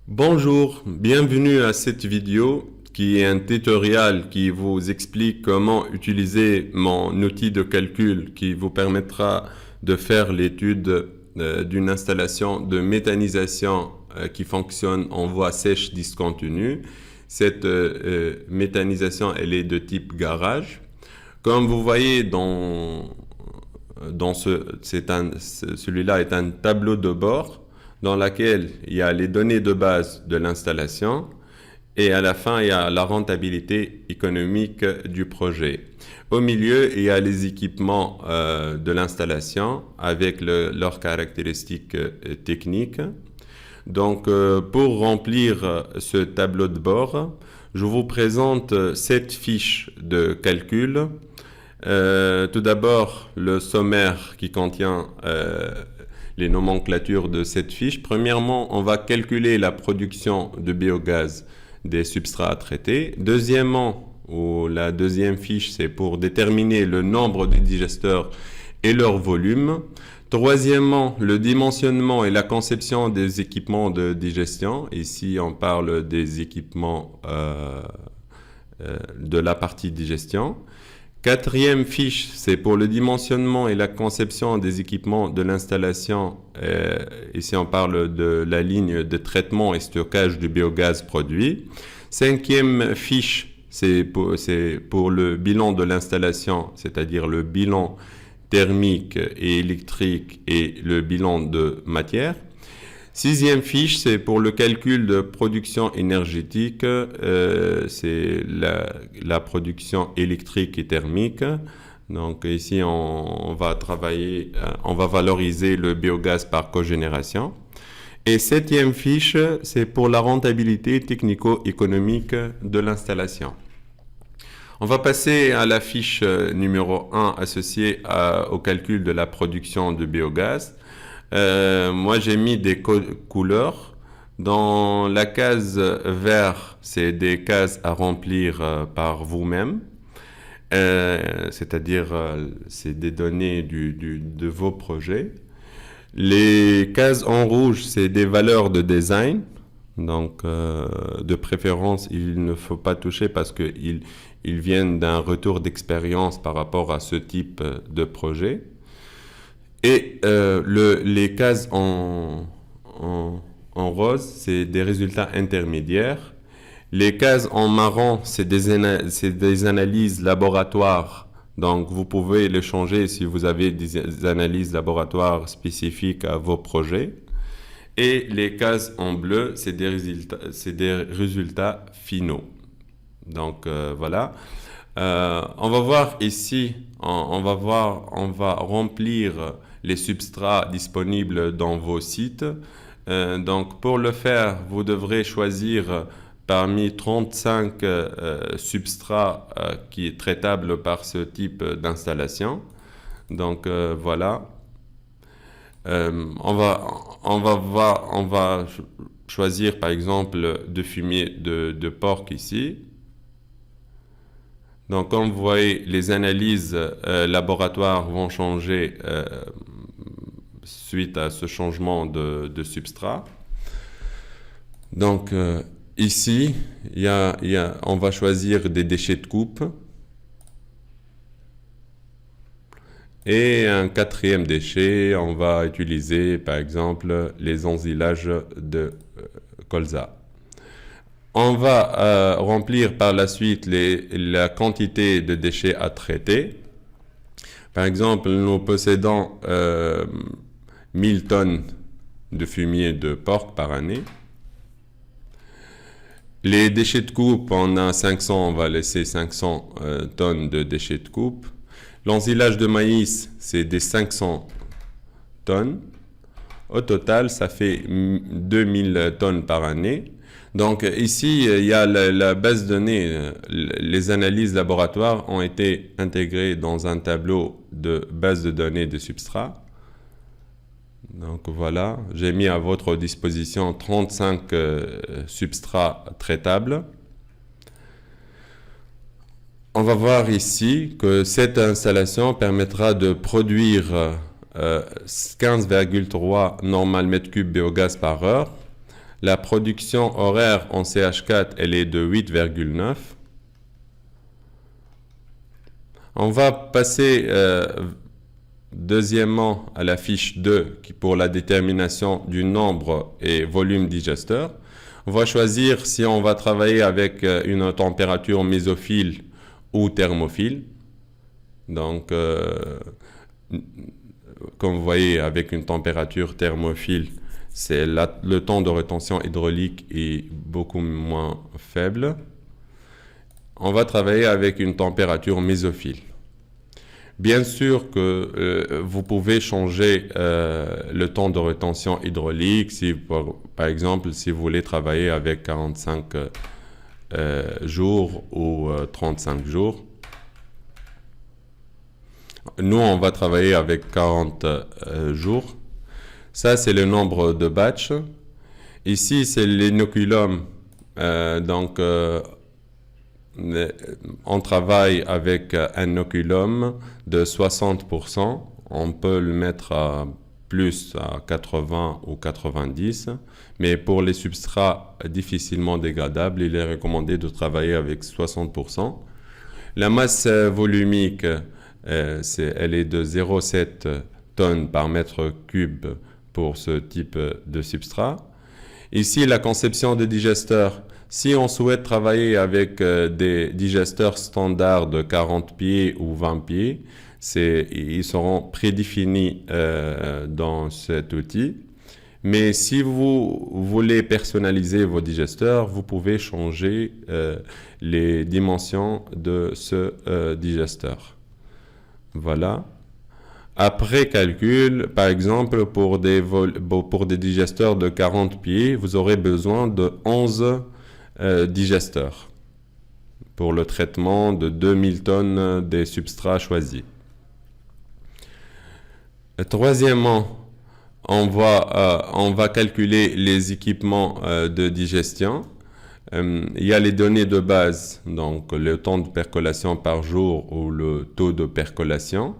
Bonjour, bienvenue à cette vidéo qui est un tutoriel qui vous explique comment utiliser mon outil de calcul qui vous permettra de faire l'étude d'une installation de méthanisation qui fonctionne en voie sèche discontinue. Cette méthanisation, elle est de type garage. Comme vous voyez celui-là est un tableau de bord dans lequel il y a les données de base de l'installation et à la fin, il y a la rentabilité économique du projet. Au milieu, il y a les équipements de l'installation avec leurs caractéristiques techniques. Donc, pour remplir ce tableau de bord, je vous présente 7 fiches de calcul. Tout d'abord, le sommaire qui contient les nomenclatures de cette fiche. Premièrement, on va calculer la production de biogaz des substrats à traiter. Deuxièmement, la deuxième fiche, c'est pour déterminer le nombre de digesteurs et leur volume. Troisièmement, le dimensionnement et la conception des équipements de digestion. Ici, on parle des équipements de la partie digestion. Quatrième fiche, c'est pour le dimensionnement et la conception des équipements de l'installation. Ici, on parle de la ligne de traitement et stockage du biogaz produit. Cinquième fiche, c'est pour le bilan de l'installation, c'est-à-dire le bilan thermique et électrique et le bilan de matière. Sixième fiche, c'est pour le calcul de production énergétique, c'est la production électrique et thermique. Donc ici, on va travailler, on va valoriser le biogaz par cogénération. Et septième fiche, c'est pour la rentabilité technico-économique de l'installation. On va passer à la fiche numéro 1 associée au calcul de la production de biogaz. Moi, j'ai mis des couleurs. Dans la case vert, c'est des cases à remplir par vous-même. C'est-à-dire, c'est des données de vos projets. Les cases en rouge, c'est des valeurs de design. Donc, de préférence, il ne faut pas toucher parce qu'ils viennent d'un retour d'expérience par rapport à ce type de projet. Et les cases en rose, c'est des résultats intermédiaires. Les cases en marron, c'est des analyses laboratoires. Donc, vous pouvez les changer si vous avez des analyses laboratoires spécifiques à vos projets. Et les cases en bleu, c'est des résultats finaux. Donc, voilà. On va voir ici, on va remplir les substrats disponibles dans vos sites. Donc, pour le faire, vous devrez choisir parmi 35 substrats qui est traitable par ce type d'installation. Donc, voilà. On va choisir par exemple de fumier de porc ici. Donc, comme vous voyez, les analyses laboratoires vont changer suite à ce changement de substrat. Donc, ici, on va choisir des déchets de coupe. Et un quatrième déchet, on va utiliser par exemple les ensilages de colza. On va remplir par la suite la quantité de déchets à traiter. Par exemple, nous possédons 1000 tonnes de fumier de porc par année. Les déchets de coupe, on a 500, on va laisser 500 tonnes de déchets de coupe. L'ensilage de maïs, c'est des 500 tonnes. Au total, ça fait 2000 tonnes par année. Donc ici, il y a la base de données. Les analyses laboratoires ont été intégrées dans un tableau de base de données de substrats. Donc voilà, j'ai mis à votre disposition 35 substrats traitables. On va voir ici que cette installation permettra de produire 15,3 normal mètres cubes biogaz par heure. La production horaire en CH4, elle est de 8,9. On va passer deuxièmement à la fiche 2 qui pour la détermination du nombre et volume digesteur. On va choisir si on va travailler avec une température mésophile ou thermophile. Donc, comme vous voyez, avec une température thermophile, le temps de rétention hydraulique est beaucoup moins faible. On va travailler avec une température mésophile. Bien sûr que vous pouvez changer le temps de rétention hydraulique, si, par exemple, si vous voulez travailler avec 45 jours ou 35 jours. Nous, on va travailler avec 40 jours. Ça, c'est le nombre de batchs. Ici, c'est l'inoculum. On travaille avec un inoculum de 60%. On peut le mettre à plus, à 80 ou 90. Mais pour les substrats difficilement dégradables, il est recommandé de travailler avec 60%. La masse volumique, elle est de 0,7 tonnes par mètre cube pour ce type de substrat. Ici, la conception des digesteurs. Si on souhaite travailler avec des digesteurs standards de 40 pieds ou 20 pieds, ils seront prédéfinis dans cet outil. Mais si vous voulez personnaliser vos digesteurs, vous pouvez changer les dimensions de ce digesteur. Voilà. Après calcul, par exemple, pour des digesteurs de 40 pieds, vous aurez besoin de 11 digesteurs pour le traitement de 2000 tonnes des substrats choisis. Troisièmement, on va calculer les équipements de digestion. Il y a les données de base, donc le temps de percolation par jour ou le taux de percolation.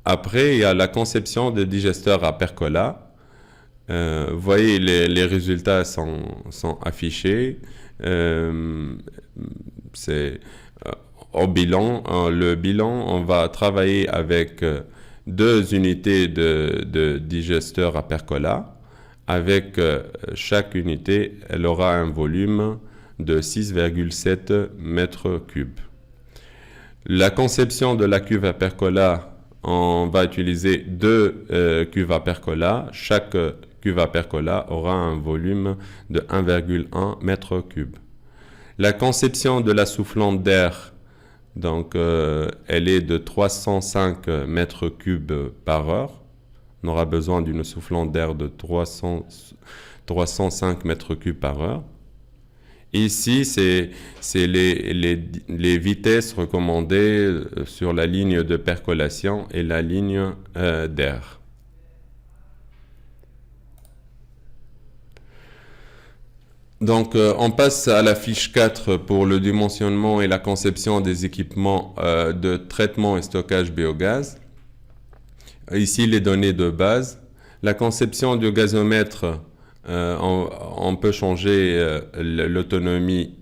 Après, il y a la conception des digesteurs à percolat. Vous voyez, les résultats sont affichés. C'est au bilan. Le bilan, on va travailler avec 2 unités de digesteurs à percolat. Avec chaque unité, elle aura un volume de 6,7 mètres cubes. La conception de la cuve à percolat, on va utiliser 2 cuves à percolat. Chaque cuve à percolat aura un volume de 1,1 mètre cube. La conception de la soufflante d'air, donc elle est de 305 mètres cubes par heure. On aura besoin d'une soufflante d'air de 305 mètres cubes par heure. Ici, c'est les vitesses recommandées sur la ligne de percolation et la ligne d'air. Donc, on passe à la fiche 4 pour le dimensionnement et la conception des équipements de traitement et stockage biogaz. Ici, les données de base. La conception du gazomètre, on peut changer l'autonomie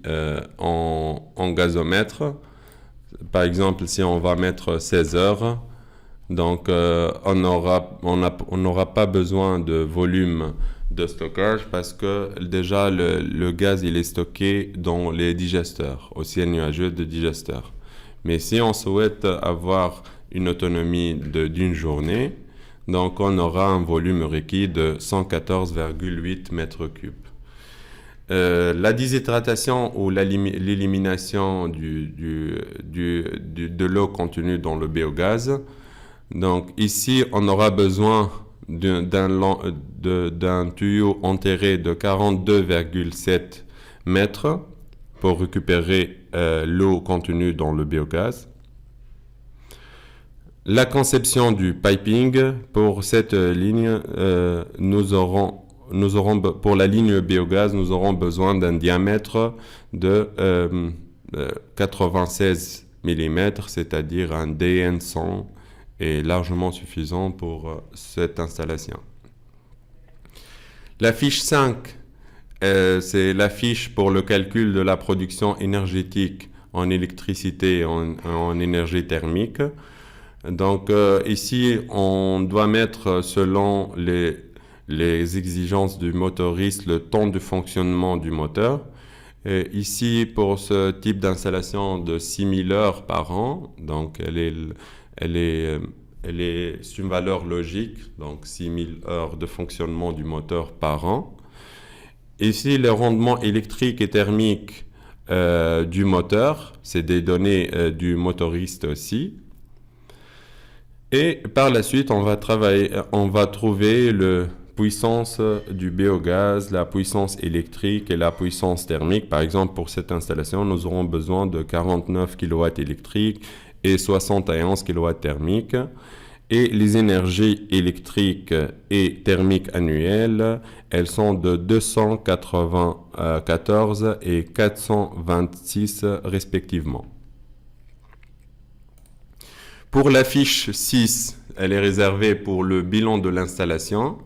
en gazomètre. Par exemple, si on va mettre 16 heures, donc on n'aura pas besoin de volume de stockage parce que déjà le gaz il est stocké dans les digesteurs, au ciel nuageux de digesteurs. Mais si on souhaite avoir une autonomie d'une journée, donc on aura un volume requis de 114,8 mètres cubes. La déshydratation ou l'élimination de l'eau contenue dans le biogaz. Donc ici, on aura besoin d'un tuyau enterré de 42,7 mètres pour récupérer l'eau contenue dans le biogaz. La conception du piping, pour cette ligne, pour la ligne biogaz, nous aurons besoin d'un diamètre de 96 mm, c'est-à-dire un DN100 est largement suffisant pour cette installation. La fiche 5, c'est la fiche pour le calcul de la production énergétique en électricité et en énergie thermique. Donc ici, on doit mettre selon les exigences du motoriste le temps de fonctionnement du moteur. Et ici, pour ce type d'installation de 6000 heures par an, donc elle est, c'est une valeur logique, donc 6000 heures de fonctionnement du moteur par an. Ici, le rendement électrique et thermique du moteur, c'est des données du motoriste aussi. Et par la suite, on va trouver la puissance du biogaz, la puissance électrique et la puissance thermique. Par exemple, pour cette installation, nous aurons besoin de 49 kW électriques et 71 kW thermiques. Et les énergies électriques et thermiques annuelles, elles sont de 294 et 426 respectivement. Pour la fiche 6, elle est réservée pour le bilan de l'installation.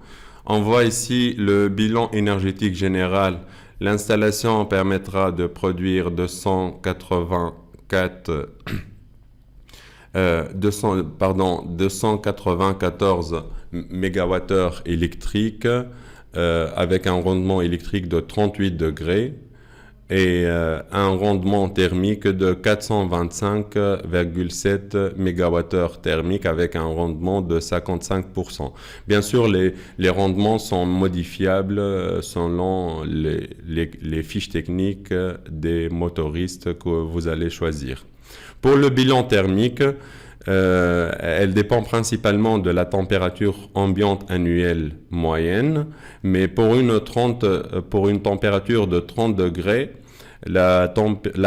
On voit ici le bilan énergétique général. L'installation permettra de produire 294 MWh électriques avec un rendement électrique de 38 degrés et un rendement thermique de 425,7 MWh thermique avec un rendement de 55%. Bien sûr, les rendements sont modifiables selon les fiches techniques des motoristes que vous allez choisir. Pour le bilan thermique, elle dépend principalement de la température ambiante annuelle moyenne, mais pour une température de 30 degrés, la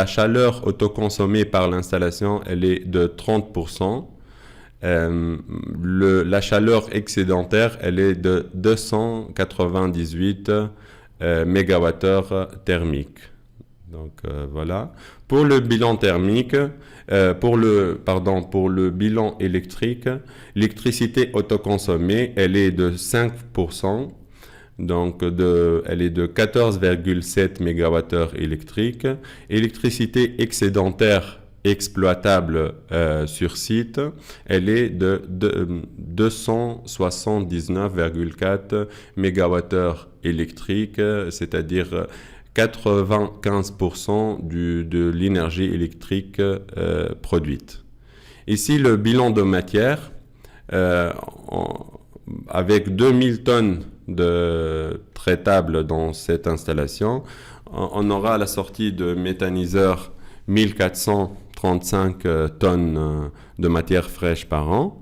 chaleur autoconsommée par l'installation, elle est de 30%. La chaleur excédentaire, elle est de 298 MWh thermique. Donc voilà. Pour le bilan thermique, pour le bilan électrique, l'électricité autoconsommée, elle est de 5%, donc elle est de 14,7 MWh électrique. Électricité excédentaire exploitable sur site, elle est de 279,4 MWh électrique, c'est-à-dire 95% de l'énergie électrique produite. Ici, le bilan de matière, avec 2000 tonnes de traitables dans cette installation, on aura à la sortie de méthaniseur 1435 tonnes de matière fraîche par an.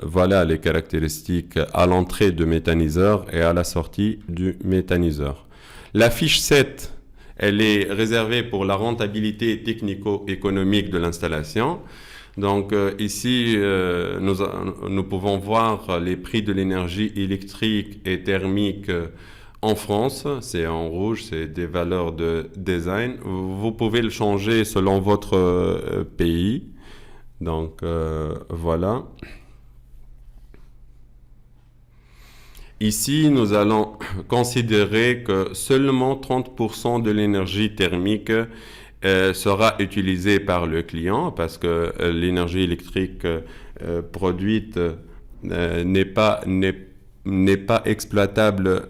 Voilà les caractéristiques à l'entrée de méthaniseur et à la sortie du méthaniseur. La fiche 7, elle est réservée pour la rentabilité technico-économique de l'installation. Donc ici, nous pouvons voir les prix de l'énergie électrique et thermique en France. C'est en rouge, c'est des valeurs de design. Vous pouvez le changer selon votre pays. Donc voilà. Ici, nous allons considérer que seulement 30% de l'énergie thermique sera utilisée par le client parce que l'énergie électrique produite n'est pas exploitable.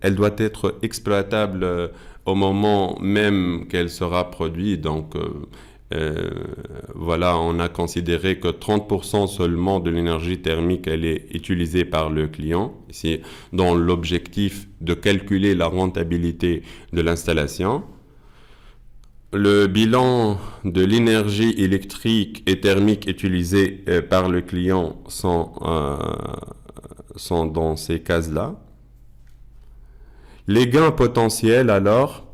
Elle doit être exploitable au moment même qu'elle sera produite. Donc, voilà, on a considéré que 30% seulement de l'énergie thermique, elle est utilisée par le client, ici, dans l'objectif de calculer la rentabilité de l'installation. Le bilan de l'énergie électrique et thermique utilisée par le client sont dans ces cases-là. Les gains potentiels, alors,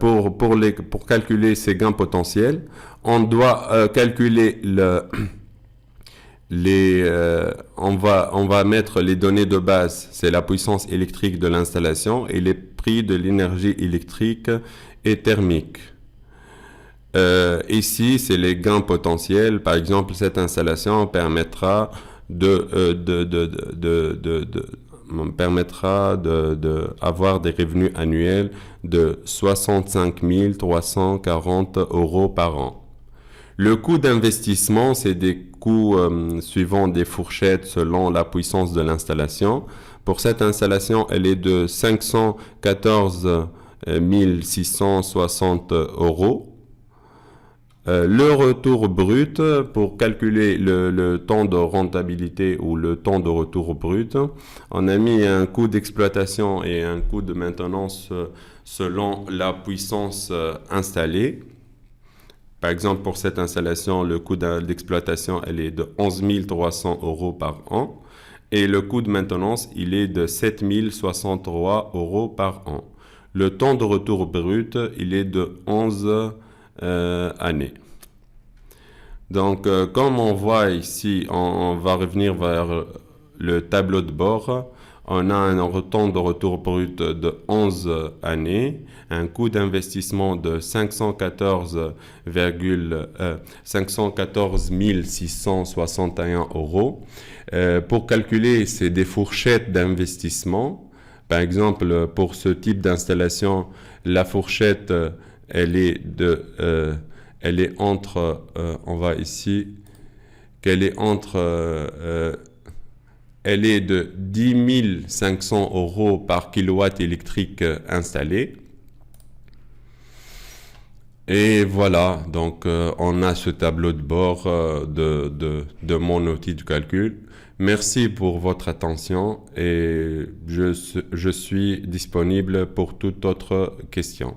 pour calculer ces gains potentiels, on doit calculer on va mettre les données de base, c'est la puissance électrique de l'installation et les prix de l'énergie électrique et thermique. Ici, c'est les gains potentiels. Par exemple, cette installation permettra permettra d'avoir des revenus annuels de 65 340 euros par an. Le coût d'investissement, c'est des coûts suivant des fourchettes selon la puissance de l'installation. Pour cette installation, elle est de 514 660 euros. Le retour brut, pour calculer le temps de rentabilité ou le temps de retour brut, on a mis un coût d'exploitation et un coût de maintenance selon la puissance installée. Par exemple, pour cette installation, le coût d'exploitation elle est de 11 300 euros par an et le coût de maintenance il est de 7 063 euros par an. Le temps de retour brut il est de 11 années. Donc, comme on voit ici, on va revenir vers le tableau de bord. On a un temps de retour brut de 11 années, un coût d'investissement de 514 661 euros. Pour calculer, c'est des fourchettes d'investissement. Par exemple, pour ce type d'installation, la fourchette, elle est entre, on va ici, qu'elle est entre, elle est de 10 500 euros par kilowatt électrique installé. Et voilà, donc on a ce tableau de bord de mon outil de calcul. Merci pour votre attention et je suis disponible pour toute autre question.